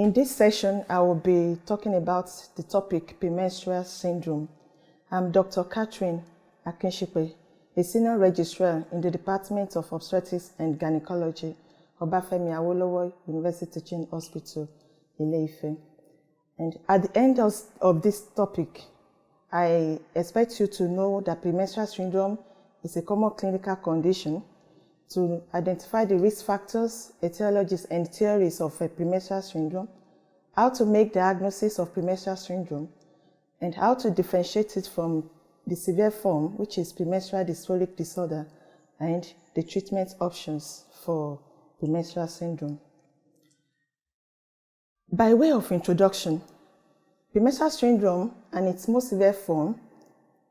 In this session, I will be talking about the topic Premenstrual Syndrome. I'm Dr. Catherine Akinshipe, a Senior Registrar in the Department of Obstetrics and Gynecology, Obafemi Awolowo University Teaching Hospital, Ile-Ife. And at the end of this topic, I expect you to know that premenstrual syndrome is a common clinical condition, to identify the risk factors, etiologies, and theories of premenstrual syndrome, how to make diagnosis of premenstrual syndrome, and how to differentiate it from the severe form, which is premenstrual dysphoric disorder, and the treatment options for premenstrual syndrome. By way of introduction, premenstrual syndrome and its most severe form,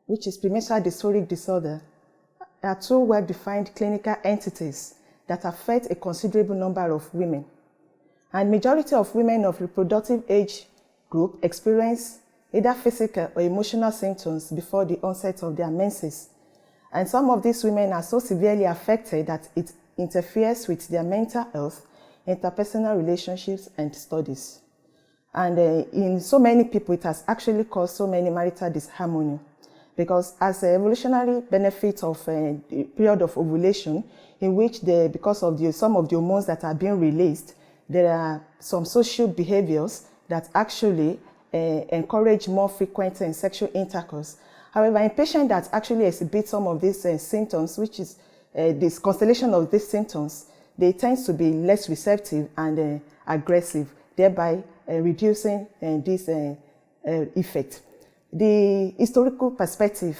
which is premenstrual dysphoric disorder, are two well-defined clinical entities that affect a considerable number of women. And majority of women of reproductive age group experience either physical or emotional symptoms before the onset of their menses. And some of these women are so severely affected that it interferes with their mental health, interpersonal relationships, and studies. And in so many people, it has actually caused so many marital disharmony. Because as an evolutionary benefit of a period of ovulation, in which because of some of the hormones that are being released, there are some social behaviors that actually encourage more frequent sexual intercourse. However, in patients that actually exhibit some of these symptoms, which is this constellation of these symptoms, they tend to be less receptive and aggressive, thereby reducing this effect. The historical perspective,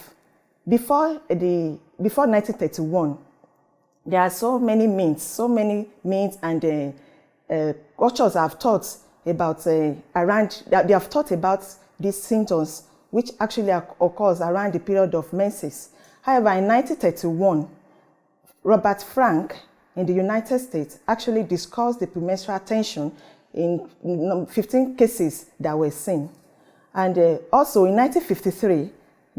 before 1931, there are so many myths and cultures have taught about they have taught about these symptoms which actually occurs around the period of menses. However, in 1931, Robert Frank in the United States actually discussed the premenstrual tension in 15 cases that were seen. And also in 1953,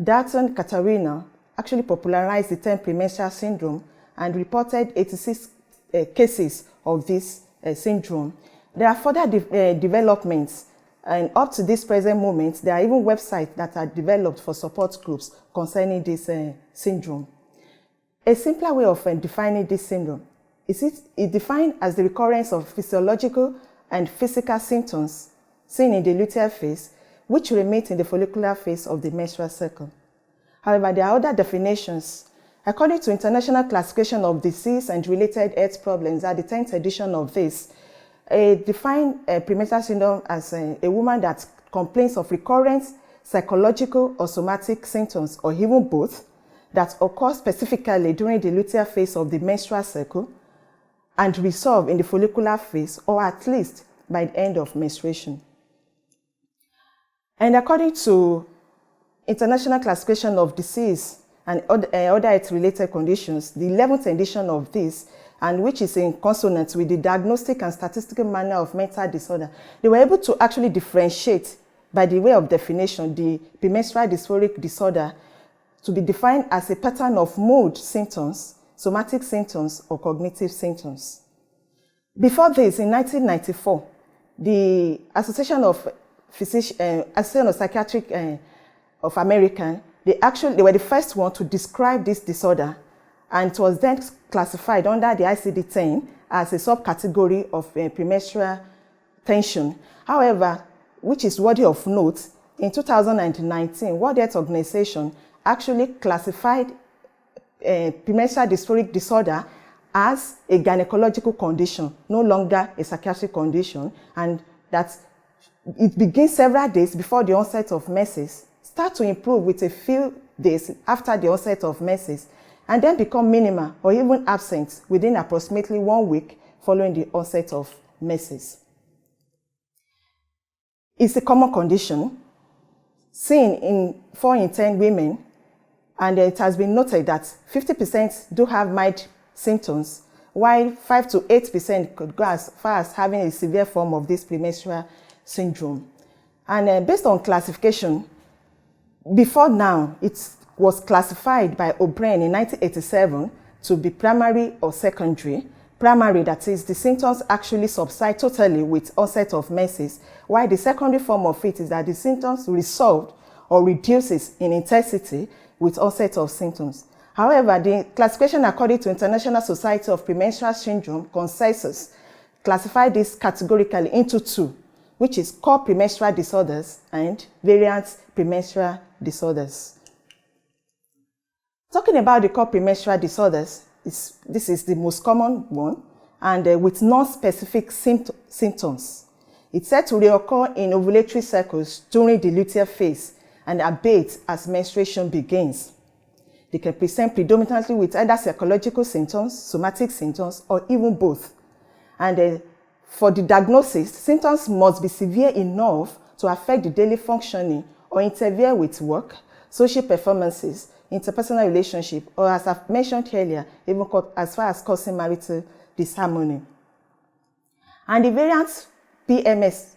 Dalton Katarina actually popularized the term premenstrual syndrome and reported 86 cases of this syndrome. There are further developments, and up to this present moment, there are even websites that are developed for support groups concerning this syndrome. A simpler way of defining this syndrome is defined as the recurrence of physiological and physical symptoms seen in the luteal phase, which remain in the follicular phase of the menstrual cycle. However, there are other definitions. According to International Classification of Disease and Related Health Problems, at the 10th edition of this, define premenstrual syndrome as a woman that complains of recurrent psychological or somatic symptoms, or even both, that occur specifically during the luteal phase of the menstrual cycle and resolve in the follicular phase, or at least by the end of menstruation. And according to International Classification of Disease and other health-related conditions, the 11th edition of this, and which is in consonance with the Diagnostic and Statistical Manual of Mental Disorder, they were able to actually differentiate, by the way of definition, the premenstrual dysphoric disorder to be defined as a pattern of mood symptoms, somatic symptoms, or cognitive symptoms. Before this, in 1994, the Association of Psychiatric of America, they were the first one to describe this disorder, and it was then classified under the ICD-10 as a subcategory of premenstrual tension. However, which is worthy of note, in 2019, World Health Organization actually classified premenstrual dysphoric disorder as a gynecological condition, no longer a psychiatric condition, and that it begins several days before the onset of menses, start to improve with a few days after the onset of menses, and then become minimal or even absent within approximately 1 week following the onset of menses. It's a common condition seen in 4 in 10 women, and it has been noted that 50% do have mild symptoms, while 5 to 8% could go as far as having a severe form of this premenstrual syndrome. And based on classification, before now, it was classified by O'Brien in 1987 to be primary or secondary. primary, that is, the symptoms actually subside totally with onset of menses, while the secondary form of it is that the symptoms resolve or reduces in intensity with onset of symptoms. However, the classification according to International Society of Premenstrual Syndrome consensus classify this categorically into two, which is core premenstrual disorders and variant premenstrual disorders. Talking about the core premenstrual disorders, this is the most common one, and with non-specific symptoms. It's said to reoccur in ovulatory cycles during the luteal phase and abate as menstruation begins. They can present predominantly with either psychological symptoms, somatic symptoms, or even both. And for the diagnosis, symptoms must be severe enough to affect the daily functioning or interfere with work, social performances, interpersonal relationship, or as I've mentioned earlier, even as far as causing marital disharmony. And the variant PMS,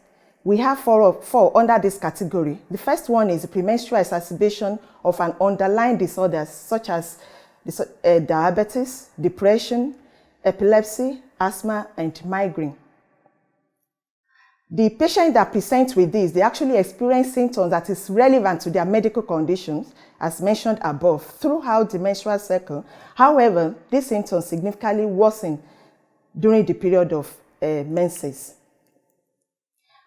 we have four under this category. The first one is the premenstrual exacerbation of an underlying disorder such as diabetes, depression, epilepsy, asthma, and migraine. The patient that presents with this, they actually experience symptoms that is relevant to their medical conditions, as mentioned above, throughout the menstrual cycle. However, these symptoms significantly worsen during the period of menses.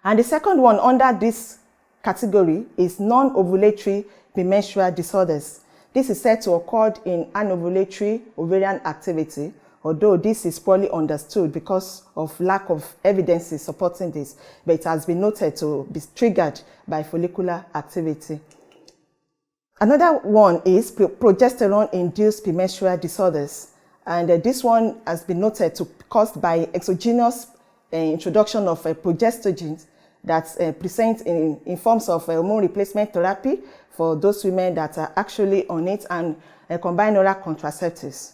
And the second one under this category is non-ovulatory premenstrual disorders. This is said to occur in anovulatory ovarian activity, although this is poorly understood because of lack of evidence supporting this, but it has been noted to be triggered by follicular activity. Another one is progesterone-induced premenstrual disorders, and this one has been noted to be caused by exogenous introduction of progestogens that present in forms of hormone replacement therapy for those women that are actually on it, and combined oral contraceptives.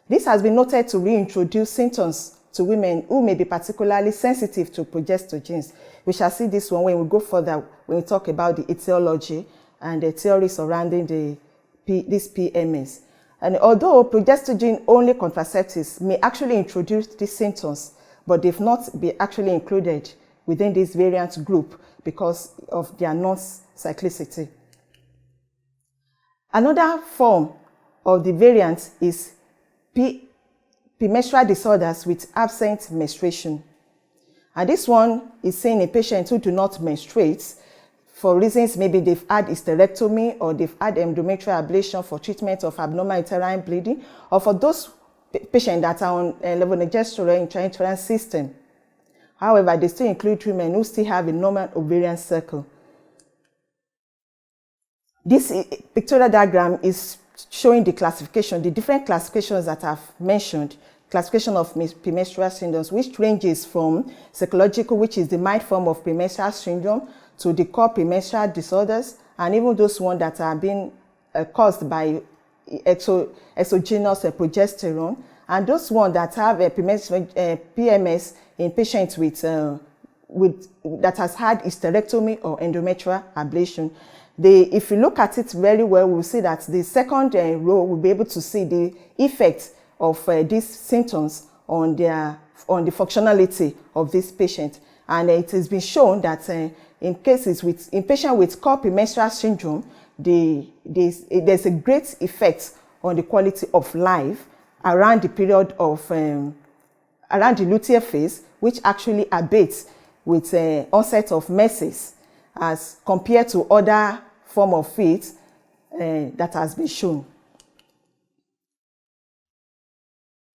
This has been noted to reintroduce symptoms to women who may be particularly sensitive to progestogens. We shall see this one when we go further, when we talk about the etiology and the theory surrounding this PMS. And although progestogen-only contraceptives may actually introduce these symptoms, but they've not been actually included within this variant group because of their non-cyclicity. Another form of the variant is premenstrual disorders with absent menstruation. And this one is seen in patients who do not menstruate for reasons maybe they've had hysterectomy or they've had endometrial ablation for treatment of abnormal uterine bleeding, or for those patients that are on levonorgestrel intrauterine system. However, they still include women who still have a normal ovarian cycle. This pictorial diagram is showing the classification, the different classifications that I've mentioned, classification of premenstrual syndromes, which ranges from psychological, which is the mild form of premenstrual syndrome, to the core premenstrual disorders, and even those ones that are being caused by exogenous progesterone, and those ones that have a PMS in patients that has had hysterectomy or endometrial ablation. If you look at it very well, we'll see that the second row will be able to see the effect of these symptoms on the functionality of this patient. And it has been shown that in patients with core premenstrual syndrome, there's a great effect on the quality of life around the period of around the luteal phase, which actually abates with onset of menses, as compared to other form of it that has been shown.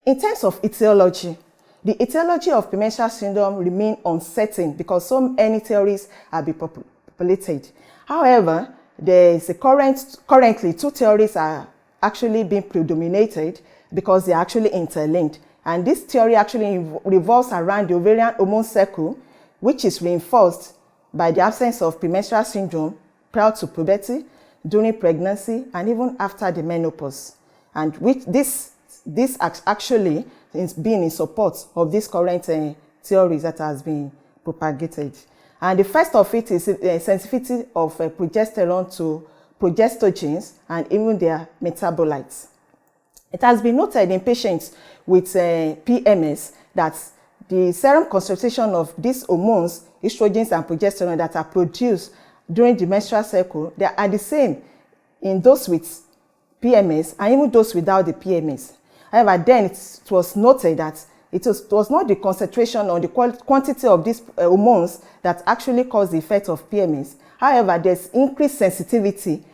In terms of etiology, the etiology of premenstrual syndrome remains uncertain because so many theories have been populated. However, there is currently two theories are actually being predominated because they are actually interlinked. And this theory actually revolves around the ovarian hormone cycle, which is reinforced by the absence of premenstrual syndrome prior to puberty, during pregnancy, and even after the menopause. And which this actually is being in support of these current theories that has been propagated. And the first of it is the sensitivity of progesterone to progestogens and even their metabolites. It has been noted in patients with PMS that the serum concentration of these hormones, estrogens and progesterone, that are produced during the menstrual cycle, they are the same in those with PMS and even those without the PMS. However, then it was noted that it was not the concentration or the quantity of these hormones that actually cause the effect of PMS. However, there's increased sensitivity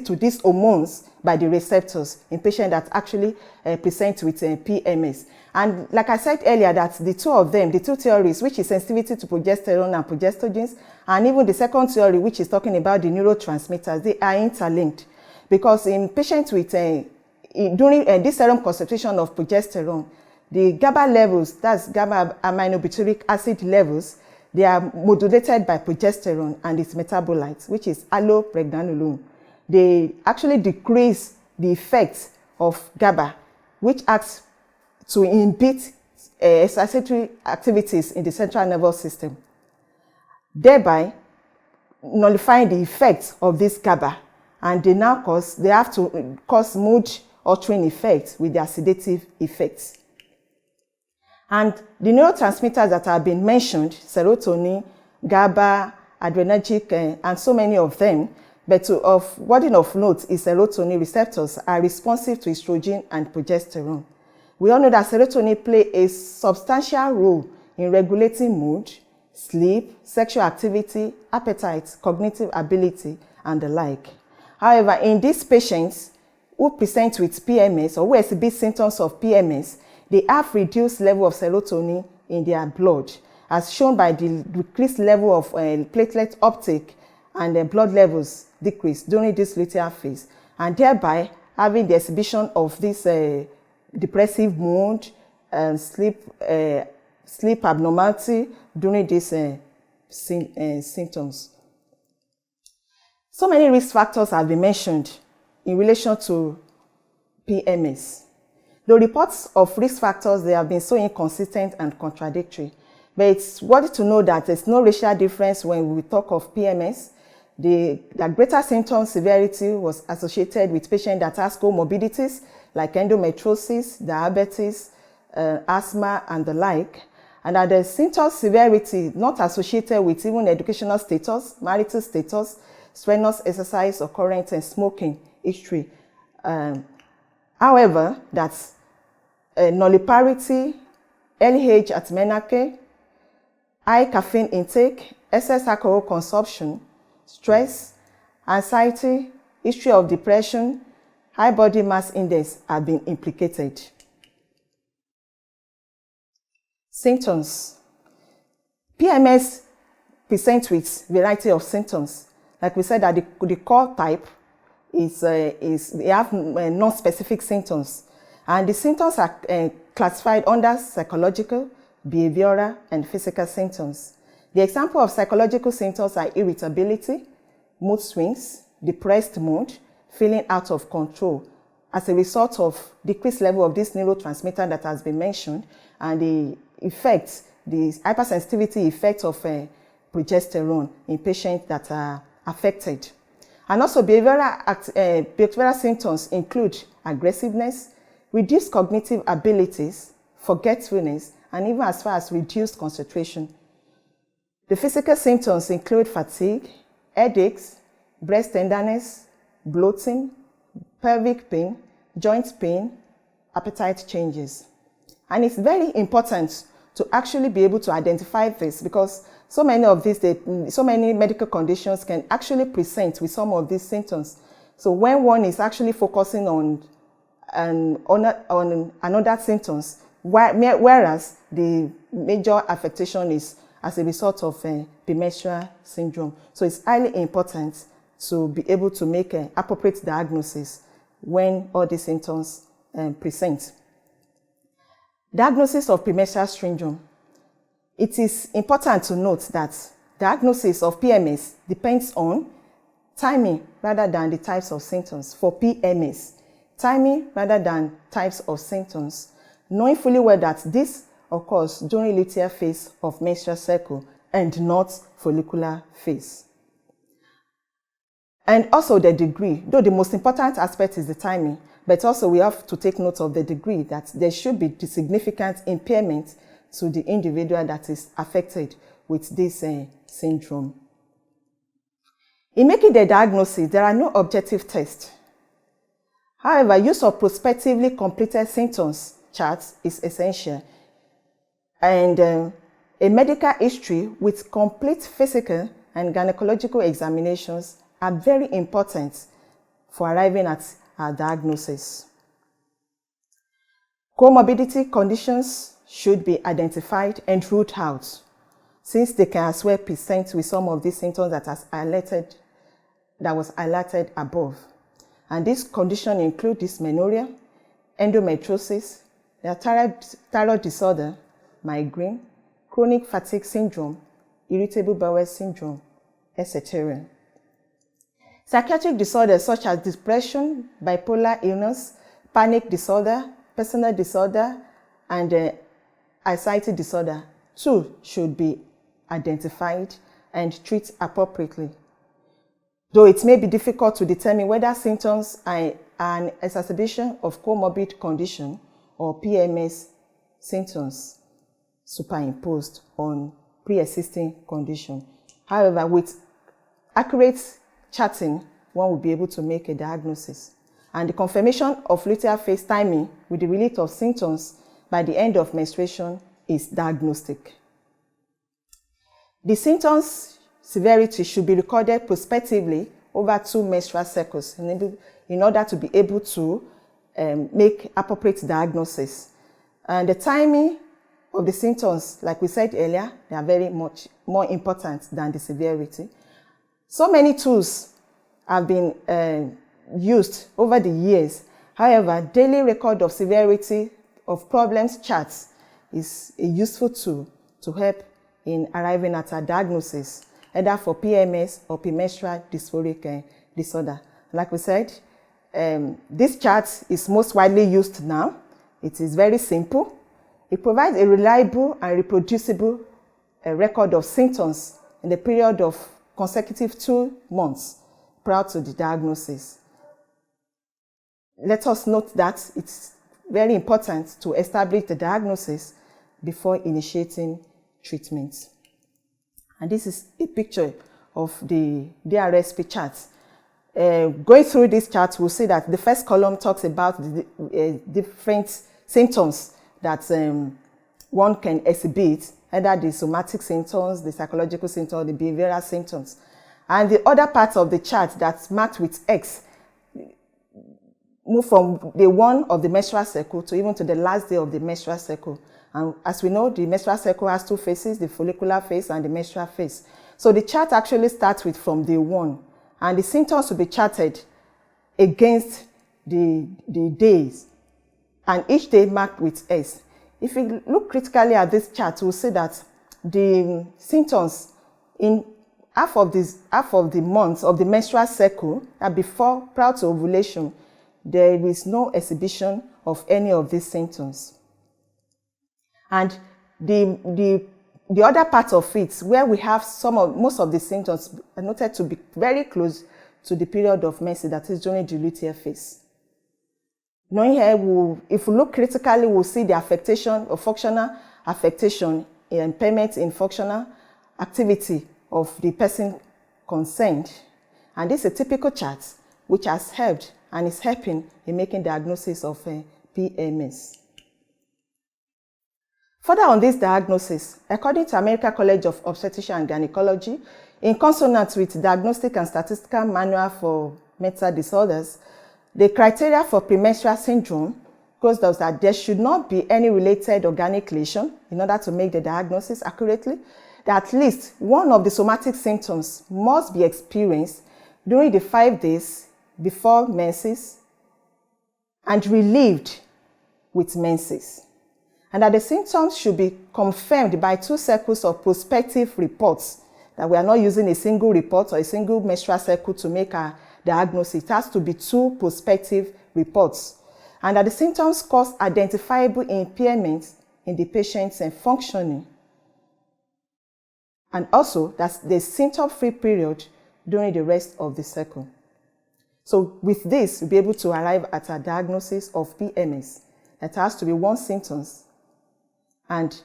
to these hormones by the receptors in patients that actually present with PMS. And like I said earlier, that the two theories, which is sensitivity to progesterone and progestogens, and even the second theory, which is talking about the neurotransmitters, they are interlinked. Because in patients with, during this serum concentration of progesterone, the GABA levels, that's gamma aminobutyric acid levels, they are modulated by progesterone and its metabolites, which is allopregnanolone. They actually decrease the effect of GABA, which acts to inhibit excitatory activities in the central nervous system, thereby nullifying the effect of this GABA. And they have to cause mood altering effects with their sedative effects. And the neurotransmitters that have been mentioned, serotonin, GABA, adrenergic, and so many of them, but worthy of note is serotonin receptors are responsive to estrogen and progesterone. We all know that serotonin plays a substantial role in regulating mood, sleep, sexual activity, appetite, cognitive ability, and the like. However, in these patients who present with PMS or who exhibit symptoms of PMS, they have reduced level of serotonin in their blood, as shown by the decreased level of platelet uptake and blood levels decrease during this luteal phase, and thereby having the exhibition of this depressive mood and sleep abnormality during these symptoms. So many risk factors have been mentioned in relation to PMS. The reports of risk factors, they have been so inconsistent and contradictory. But it's worthy to know that there's no racial difference when we talk of PMS. The greater symptom severity was associated with patients that has comorbidities like endometriosis, diabetes, asthma, and the like. And that the symptom severity not associated with even educational status, marital status, strenuous exercise occurrence, and smoking history. However, that's nulliparity, early age at menarche, high caffeine intake, excess alcohol consumption, stress, anxiety, history of depression, high body mass index have been implicated. Symptoms. PMS presents with variety of symptoms. Like we said, that the core type is they have non-specific symptoms, and the symptoms are classified under psychological, behavioral, and physical symptoms. The example of psychological symptoms are irritability, mood swings, depressed mood, feeling out of control as a result of decreased level of this neurotransmitter that has been mentioned, and the effects, the hypersensitivity effect of progesterone in patients that are affected. And also behavioral symptoms include aggressiveness, reduced cognitive abilities, forgetfulness, and even as far as reduced concentration. The physical symptoms include fatigue, headaches, breast tenderness, bloating, pelvic pain, joint pain, appetite changes. And it's very important to actually be able to identify this, because so many of these, so many medical conditions can actually present with some of these symptoms. So when one is actually focusing on another symptoms, whereas the major affectation is as a result of premenstrual syndrome. So it's highly important to be able to make an appropriate diagnosis when all these symptoms present. Diagnosis of premenstrual syndrome. It is important to note that diagnosis of PMS depends on timing rather than the types of symptoms. For PMS, timing rather than types of symptoms, knowing fully well that this occurs during luteal phase of menstrual cycle and not follicular phase. And also the degree, though the most important aspect is the timing, but also we have to take note of the degree, that there should be significant impairment to the individual that is affected with this syndrome. In making the diagnosis, there are no objective tests. However, use of prospectively completed symptoms charts is essential, and a medical history with complete physical and gynecological examinations are very important for arriving at our diagnosis. Comorbidity conditions should be identified and ruled out, since they can as well present with some of these symptoms that was highlighted above. And these conditions include dysmenorrhea, endometriosis, thyroid disorder, migraine, chronic fatigue syndrome, irritable bowel syndrome, etc. Psychiatric disorders such as depression, bipolar illness, panic disorder, personal disorder, and anxiety disorder too should be identified and treated appropriately. Though it may be difficult to determine whether symptoms are an exacerbation of comorbid condition or PMS symptoms superimposed on pre-existing condition. However, with accurate charting, one will be able to make a diagnosis. And the confirmation of luteal phase timing with the relief of symptoms by the end of menstruation is diagnostic. The symptoms severity should be recorded prospectively over 2 menstrual cycles in order to be able to make appropriate diagnosis. And the timing of the symptoms, like we said earlier, they are very much more important than the severity. So many tools have been used over the years. However, daily record of severity of problems charts is a useful tool to help in arriving at a diagnosis, either for PMS or premenstrual dysphoric disorder. Like we said, this chart is most widely used now. It is very simple. It provides a reliable and reproducible record of symptoms in the period of consecutive 2 months prior to the diagnosis. Let us note that it's very important to establish the diagnosis before initiating treatment. And this is a picture of the DRSP chart. Going through this chart, we'll see that the first column talks about the different symptoms that one can exhibit, either the somatic symptoms, the psychological symptoms, the behavioral symptoms. And the other part of the chart that's marked with X move from day 1 of the menstrual cycle to even to the last day of the menstrual cycle. And as we know, the menstrual cycle has 2 phases, the follicular phase and the menstrual phase. So the chart actually starts with from day 1, and the symptoms will be charted against the days, and each day marked with S. If we look critically at this chart, we'll see that the symptoms in half of the months of the menstrual cycle are prior to ovulation, there is no exhibition of any of these symptoms. And the other part of it, where we have most of the symptoms are noted to be very close to the period of menses, that is during the luteal phase. Knowing here, if we look critically, we'll see the affectation or functional affectation, impairment in functional activity of the person concerned. And this is a typical chart which has helped and is helping in making diagnosis of PMS. Further on this diagnosis, according to American College of Obstetrician and Gynecology, in consonance with Diagnostic and Statistical Manual for Mental Disorders, the criteria for premenstrual syndrome goes thus that there should not be any related organic lesion in order to make the diagnosis accurately, that at least one of the somatic symptoms must be experienced during the 5 days before menses and relieved with menses, and that the symptoms should be confirmed by 2 cycles of prospective reports, that we are not using a single report or a single menstrual cycle to make a diagnosis. It has to be 2 prospective reports, and that the symptoms cause identifiable impairments in the patient's functioning, and also that the symptom-free period during the rest of the cycle. So with this, we'll be able to arrive at a diagnosis of PMS that has to be one symptom and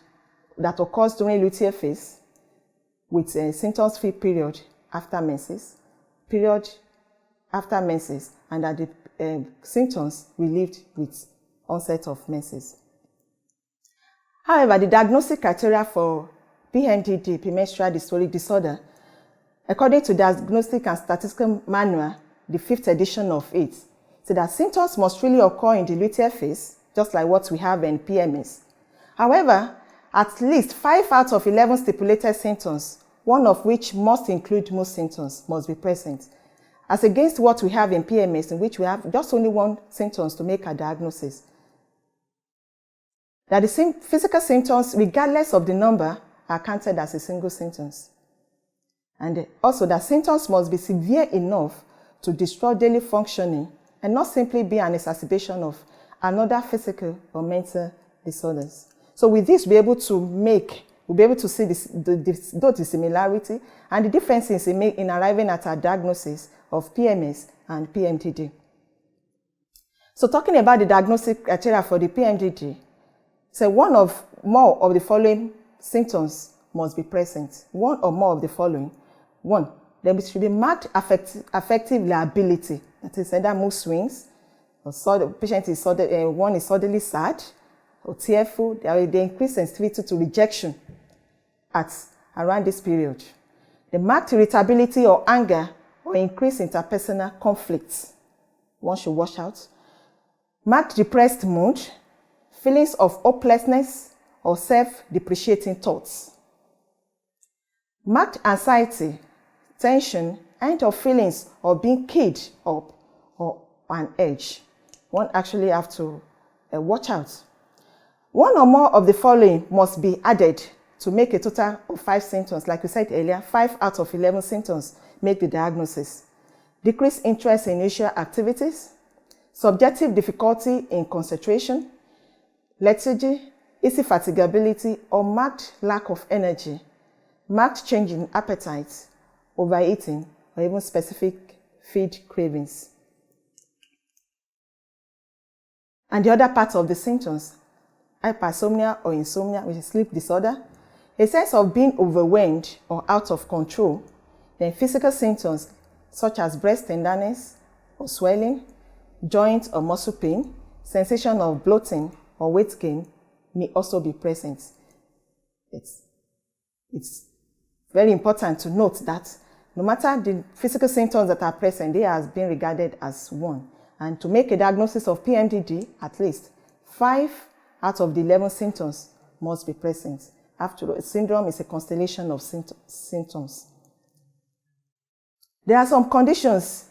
that occurs during luteal phase with a symptoms-free period after menses, period after menses, and that the symptoms relieved with onset of menses. However, the diagnostic criteria for PMDD, premenstrual dysphoric disorder, according to Diagnostic and Statistical Manual, the 5th edition of it, so that symptoms must really occur in the luteal phase, just like what we have in PMS. However, at least 5 out of 11 stipulated symptoms, one of which must include most symptoms, must be present, as against what we have in PMS, in which we have just only one symptom to make a diagnosis. That the same physical symptoms, regardless of the number, are counted as a single symptom. And also that symptoms must be severe enough to destroy daily functioning and not simply be an exacerbation of another physical or mental disorders. So with this, we'll be able to see both the similarity and the differences in arriving at a diagnosis of PMS and PMDD. So talking about the diagnostic criteria for the PMDD, so one or more of the following symptoms must be present. One or more of the following. One, there should be marked affective liability. That is either mood swings, or the patient is one is suddenly sad or tearful. There will be increased sensitivity to rejection around this period. The marked irritability or anger or increased interpersonal conflicts. One should watch out. Marked depressed mood, feelings of hopelessness or self-depreciating thoughts. Marked anxiety, tension, and/or feelings of being keyed up or on edge. One actually have to watch out. One or more of the following must be added to make a total of 5 symptoms. Like we said earlier, 5 out of 11 symptoms make the diagnosis. Decreased interest in usual activities, subjective difficulty in concentration, lethargy, easy fatigability or marked lack of energy, marked change in appetite, overeating, or even specific feed cravings. And the other part of the symptoms, hypersomnia or insomnia, which is sleep disorder, a sense of being overwhelmed or out of control, then physical symptoms such as breast tenderness or swelling, joint or muscle pain, sensation of bloating or weight gain may also be present. It's very important to note that no matter the physical symptoms that are present, they are being regarded as one. And to make a diagnosis of PMDD, at least 5 out of the 11 symptoms must be present. After all, a syndrome is a constellation of symptoms. There are some conditions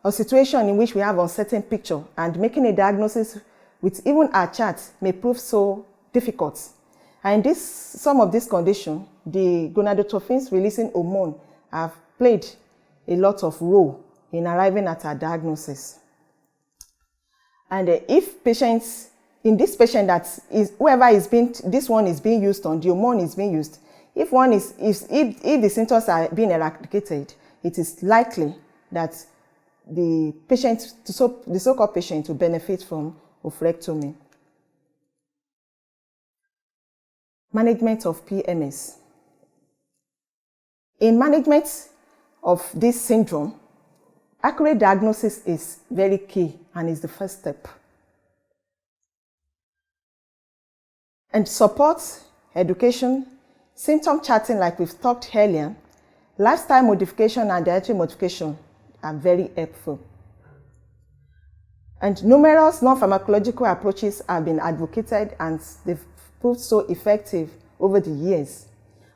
or situations in which we have uncertain picture, and making a diagnosis with even our chart may prove so difficult. And in some of these conditions, the gonadotropins releasing hormone have played a lot of role in arriving at our diagnosis. And if patients, in this patient that is, whoever is being, this one is being used on, the hormone is being used, if the symptoms are being eradicated, it is likely that the patient, the so-called patient, will benefit from oophorectomy. Management of PMS. In management of this syndrome, accurate diagnosis is very key and is the first step. And support, education, symptom charting like we've talked earlier, lifestyle modification and dietary modification are very helpful. And numerous non-pharmacological approaches have been advocated and they've proved so effective over the years.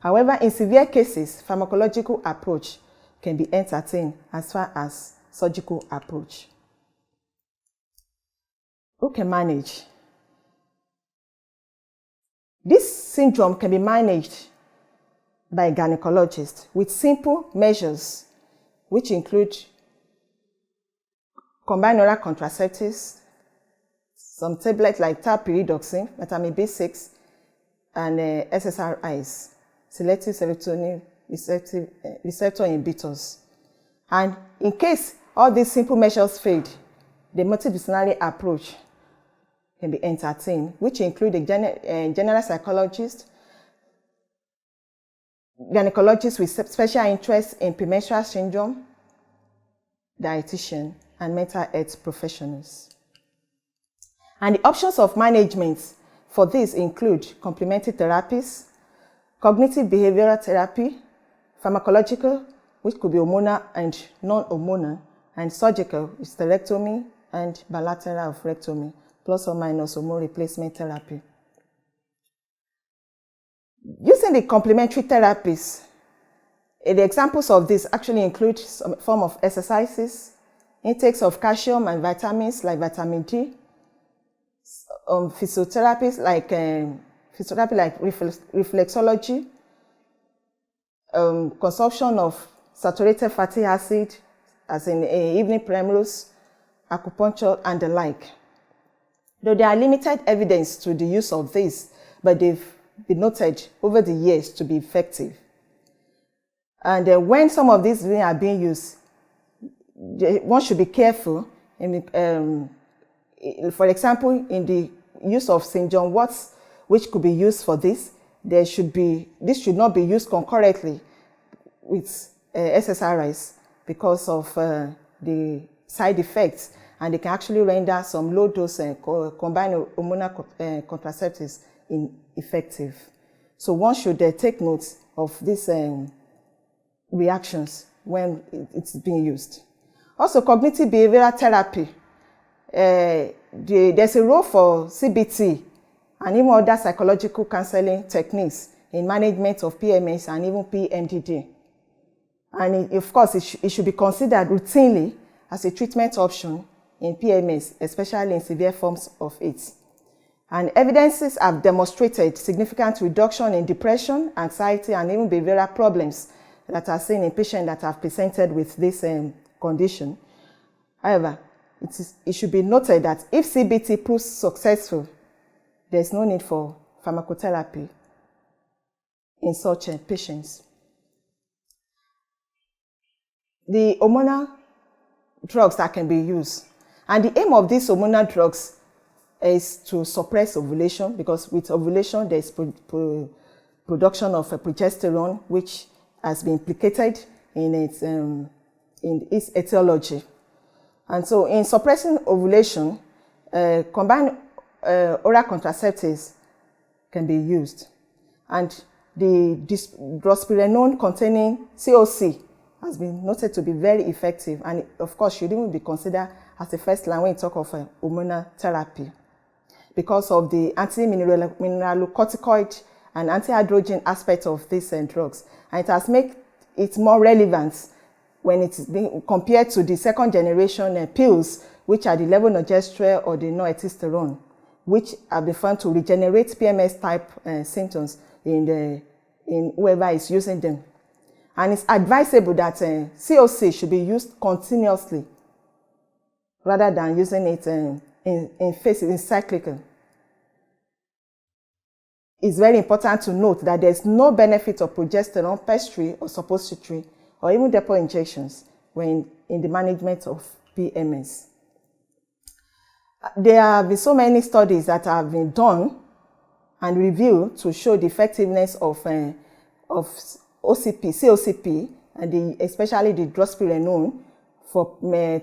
However, in severe cases, pharmacological approach can be entertained as far as surgical approach. Who can manage? This syndrome can be managed by a gynecologist with simple measures, which include combined oral contraceptives, some tablets like tapiridoxine, vitamin B6, and SSRIs, selective serotonin receptor inhibitors. And in case all these simple measures failed, the multidisciplinary approach can be entertained, which include a general psychologist, gynecologists with special interest in premenstrual syndrome, dietitian, and mental health professionals. And the options of management for this include complementary therapies, cognitive behavioral therapy, pharmacological, which could be hormonal and non-hormonal, and surgical, hysterectomy and bilateral oophorectomy, plus or minus hormone replacement therapy. Using the complementary therapies, the examples of this actually include some form of exercises, intakes of calcium and vitamins like vitamin D, physiotherapies like reflexology, consumption of saturated fatty acid, as in evening primrose, acupuncture, and the like. Though there are limited evidence to the use of this, but they've been noted over the years to be effective. And when some of these are being used, one should be careful. For example, in the use of St. John Watts, which could be used for this, this should not be used concurrently with SSRIs because of the side effects, and they can actually render some low-dose combined hormonal contraceptives ineffective. So one should take note of these reactions when it's being used. Also, cognitive behavioral therapy. There's a role for CBT and even other psychological counseling techniques in management of PMS and even PMDD. And of course, it should be considered routinely as a treatment option in PMS, especially in severe forms of it. And evidences have demonstrated significant reduction in depression, anxiety, and even behavioral problems that are seen in patients that have presented with this condition. However, it should be noted that if CBT proves successful, there is no need for pharmacotherapy in such patients. The hormonal drugs that can be used. And the aim of these hormonal drugs is to suppress ovulation, because with ovulation there is production of progesterone, which has been implicated in its etiology. And so in suppressing ovulation, combined oral contraceptives can be used. And the drospirenone containing COC has been noted to be very effective, and of course should even be considered as the first line when you talk of hormonal therapy, because of the anti-mineralocorticoid and anti-androgen aspect of these drugs. And it has made it more relevant when it's being compared to the second generation pills, which are the levonorgestrel or the norethistérone, which have been found to regenerate PMS type symptoms in whoever is using them. And it's advisable that COC should be used continuously rather than using it in phases, in cyclical. It's very important to note that there's no benefit of progesterone, pessary or suppository, or even depot injections when in the management of PMS. There have been so many studies that have been done and reviewed to show the effectiveness of COCP, and especially the drospirenone for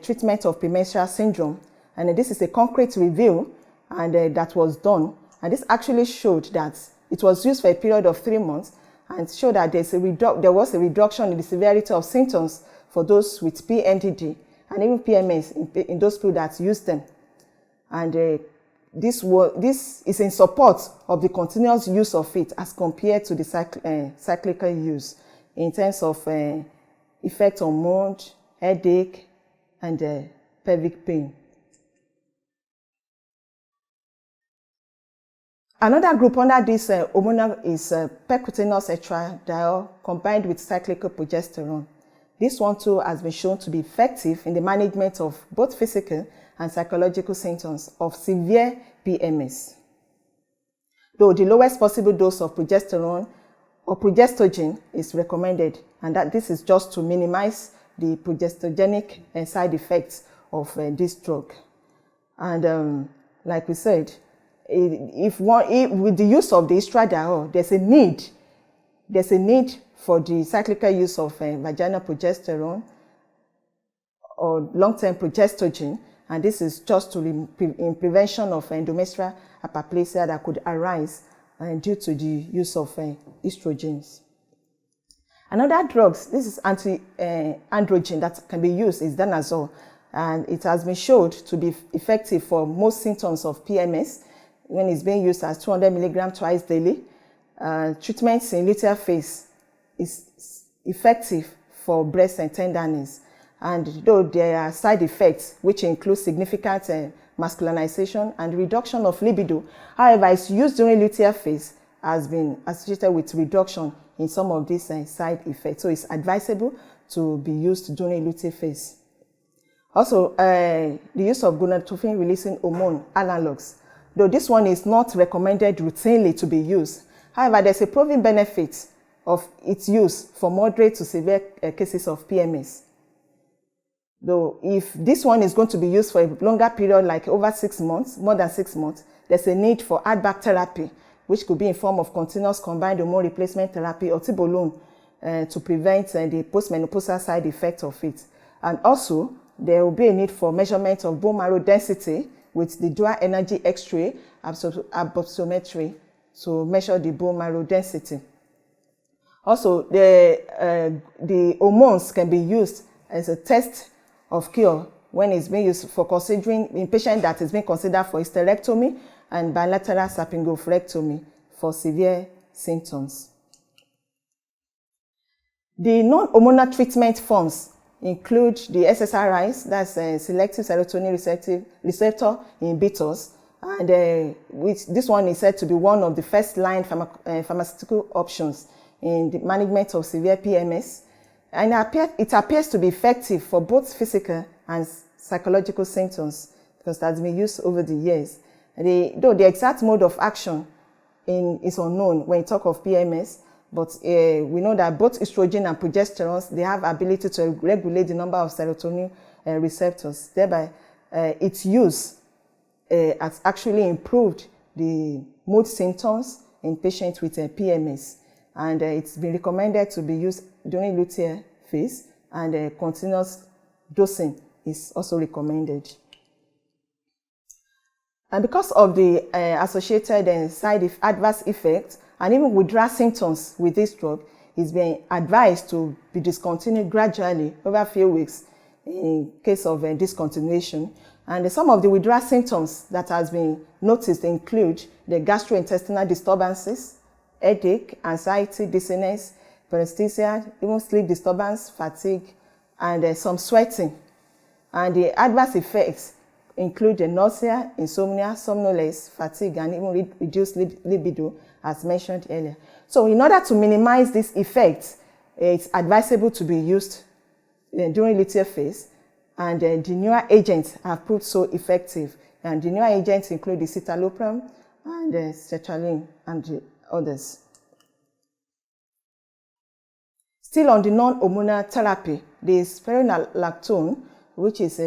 treatment of premenstrual syndrome. And this is a concrete review and that was done. And this actually showed that it was used for a period of 3 months and showed that there was a reduction in the severity of symptoms for those with PMDD and even PMS in those people that used them. And this is in support of the continuous use of it as compared to the cyclical use in terms of effect on mood, headache, and pelvic pain. Another group under this hormonal is percutaneous estradiol combined with cyclical progesterone. This one too has been shown to be effective in the management of both physical and psychological symptoms of severe PMS. Though the lowest possible dose of progesterone or progestogen is recommended, and that this is just to minimize the progestogenic side effects of this drug. And like we said, if with the use of the estradiol, there's a need for the cyclical use of vaginal progesterone or long-term progestogen, and this is just in prevention of endometrial hyperplasia that could arise due to the use of estrogens. Another drugs, this is anti-androgen that can be used, is danazol, and it has been showed to be effective for most symptoms of PMS when it's being used as 200 milligrams twice daily. Treatments in luteal phase is effective for breast and tenderness, and though there are side effects which include significant masculinization and reduction of libido, however, its use during luteal phase has been associated with reduction in some of these side effects. So it's advisable to be used during luteal phase. Also, the use of gonadotropin releasing hormone analogs, though this one is not recommended routinely to be used. However, there's a proven benefit of its use for moderate to severe cases of PMS. Though if this one is going to be used for a longer period, like over 6 months, more than 6 months, there's a need for add-back therapy, which could be in form of continuous combined hormone replacement therapy or tibolone to prevent the postmenopausal side effect of it. And also, there will be a need for measurement of bone marrow density with the dual energy X-ray absorptiometry to measure the bone marrow density. Also, the hormones can be used as a test of cure when it's being used for considering in patient that is being considered for hysterectomy and bilateral salpingo-oophorectomy for severe symptoms. The non-hormonal treatment forms include the SSRIs, that's selective serotonin receptor inhibitors, and this one is said to be one of the first-line pharmaceutical options in the management of severe PMS. And it appears to be effective for both physical and psychological symptoms because it has been used over the years. Though the exact mode of action is unknown when you talk of PMS, but we know that both estrogen and progesterones, they have ability to regulate the number of serotonin receptors. Thereby, its use has actually improved the mood symptoms in patients with PMS. And it's been recommended to be used during luteal phase, and continuous dosing is also recommended. And because of the associated adverse effects and even withdrawal symptoms with this drug, it's been advised to be discontinued gradually over a few weeks in case of discontinuation. And some of the withdrawal symptoms that has been noticed include the gastrointestinal disturbances, headache, anxiety, dizziness, paresthesia, even sleep disturbance, fatigue, and some sweating. And the adverse effects include the nausea, insomnia, somnolence, fatigue, and even reduced libido, as mentioned earlier. So in order to minimize these effects, it's advisable to be used during luteal phase, and the newer agents have proved so effective. And the newer agents include the citalopram and the sertraline and the others. Still on the non-hormonal therapy, the spironolactone, which is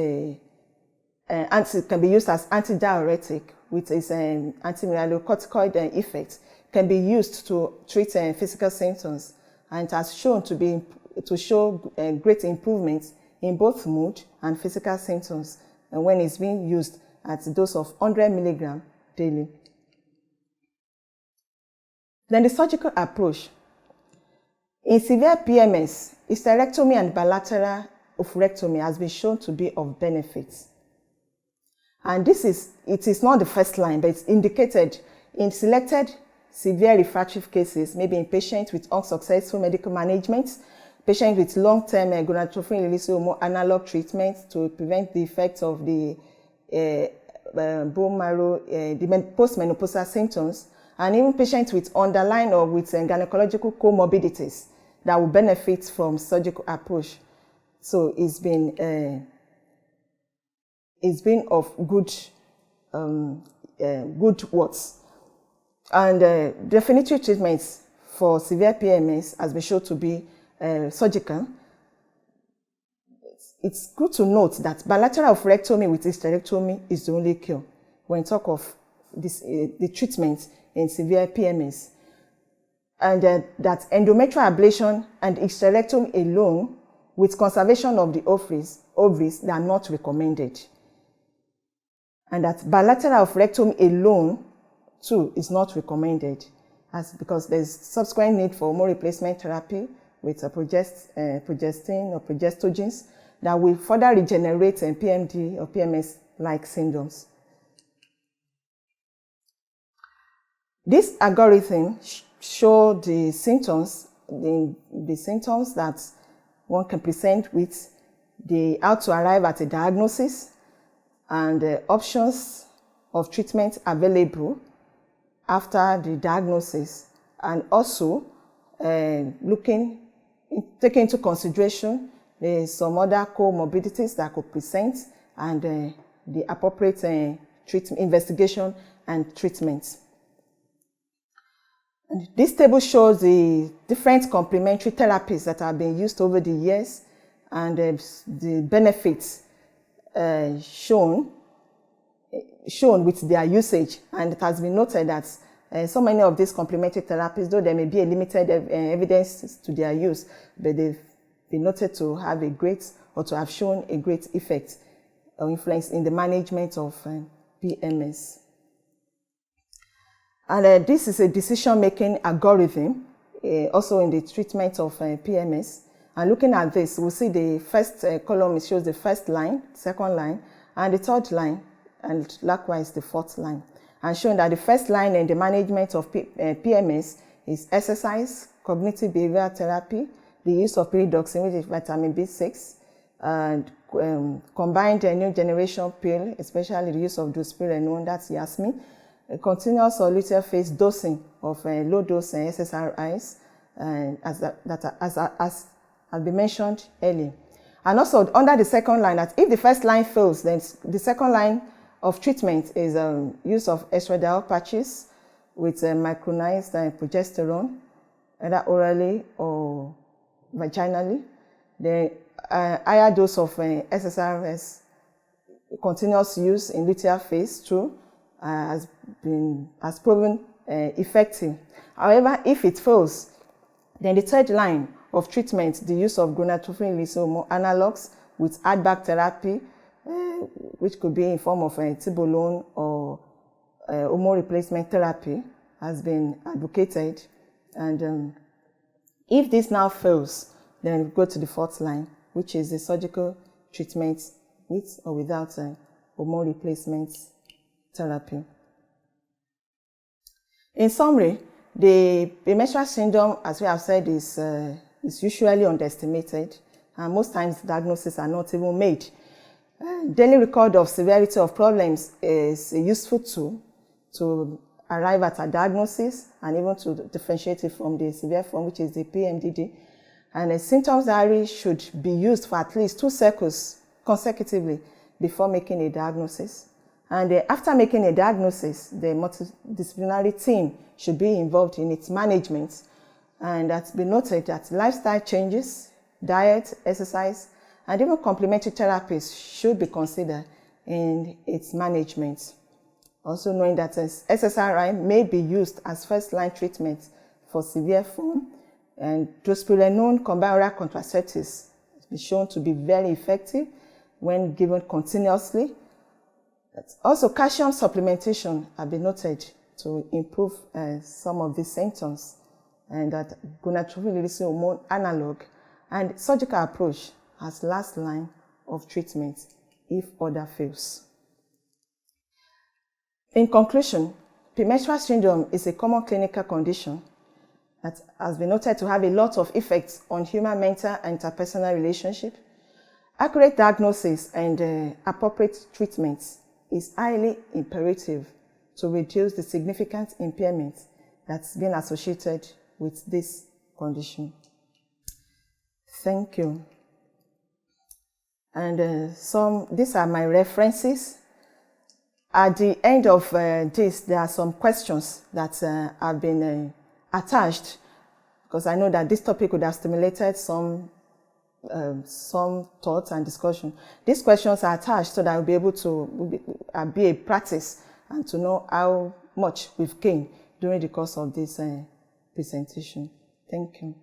can be used as antidiuretic with its anti-mineralocorticoid effect, can be used to treat physical symptoms, and it has shown to show great improvements in both mood and physical symptoms, and when it's being used at a dose of 100 milligrams daily. Then the surgical approach. In severe PMS, hysterectomy and bilateral oophorectomy has been shown to be of benefit. And it is not the first line, but it's indicated in selected severe refractory cases, maybe in patients with unsuccessful medical management, patients with long-term gonadotropin releasing hormone analog treatment to prevent the effects of the bone marrow, the postmenopausal symptoms, and even patients with underlying or with gynecological comorbidities that will benefit from surgical approach. So it's been of good words. And definitive treatments for severe PMS has been shown to be surgical. it's good to note that bilateral oophorectomy with hysterectomy is the only cure when talk of this, the treatment in severe PMS. And that endometrial ablation and hysterectomy alone with conservation of the ovaries, they are not recommended. And that bilateral oophorectomy alone too is not recommended because there's subsequent need for hormone replacement therapy with progestin or progestogens that will further regenerate PMD or PMS-like syndromes. This algorithm shows the symptoms, the symptoms that one can present with, how to arrive at a diagnosis, and options of treatment available after the diagnosis, and also taking into consideration some other comorbidities that could present and the appropriate treatment, investigation and treatment. And this table shows the different complementary therapies that have been used over the years and the benefits shown with their usage. And it has been noted that so many of these complementary therapies, though there may be a limited evidence to their use, but they've been noted to have a great, or to have shown a great effect or influence in the management of PMS. And this is a decision-making algorithm, also in the treatment of PMS. And looking at this, we'll see the first column shows the first line, second line, and the third line, and likewise the fourth line. And showing that the first line in the management of PMS is exercise, cognitive behavioral therapy, the use of pyridoxine, which is vitamin B6, and combined new generation pill, especially the use of dospirone, that's Yasmin, a continuous or luteal phase dosing of low-dose SSRIs, as has been mentioned earlier. And also under the second line, that if the first line fails, then the second line of treatment is use of estradiol patches with micronized progesterone, either orally or vaginally. The higher dose of SSRIs, continuous use in luteal phase too, has proven effective. However, if it fails, then the third line of treatment, the use of gonadotropin hormone analogs with add-back therapy, which could be in form of tibolone or hormone replacement therapy, has been advocated. And if this now fails, then we go to the fourth line, which is the surgical treatment with or without hormone replacement therapy. In summary, the premenstrual syndrome, as we have said, is usually underestimated, and most times diagnoses are not even made. Daily record of severity of problems is a useful tool to arrive at a diagnosis and even to differentiate it from the severe form, which is the PMDD. And a symptoms diary should be used for at least 2 cycles consecutively before making a diagnosis. And after making a diagnosis, the multidisciplinary team should be involved in its management. And that's been noted that lifestyle changes, diet, exercise, and even complementary therapies should be considered in its management. Also knowing that SSRI may be used as first-line treatment for severe form, and drospirenone combined oral contraceptives has been shown to be very effective when given continuously. Also, calcium supplementation has been noted to improve some of these symptoms, and that gonadotropin hormone analog and surgical approach as last line of treatment if other fails. In conclusion, premenstrual syndrome is a common clinical condition that has been noted to have a lot of effects on human mental and interpersonal relationships. Accurate diagnosis and appropriate treatment is highly imperative to reduce the significant impairment that's been associated with this condition. Thank you. And these are my references. At the end of this, there are some questions that have been attached, because I know that this topic would have stimulated some some thoughts and discussion. These questions are attached so that we'll be able to be a practice and to know how much we've gained during the course of this presentation. Thank you.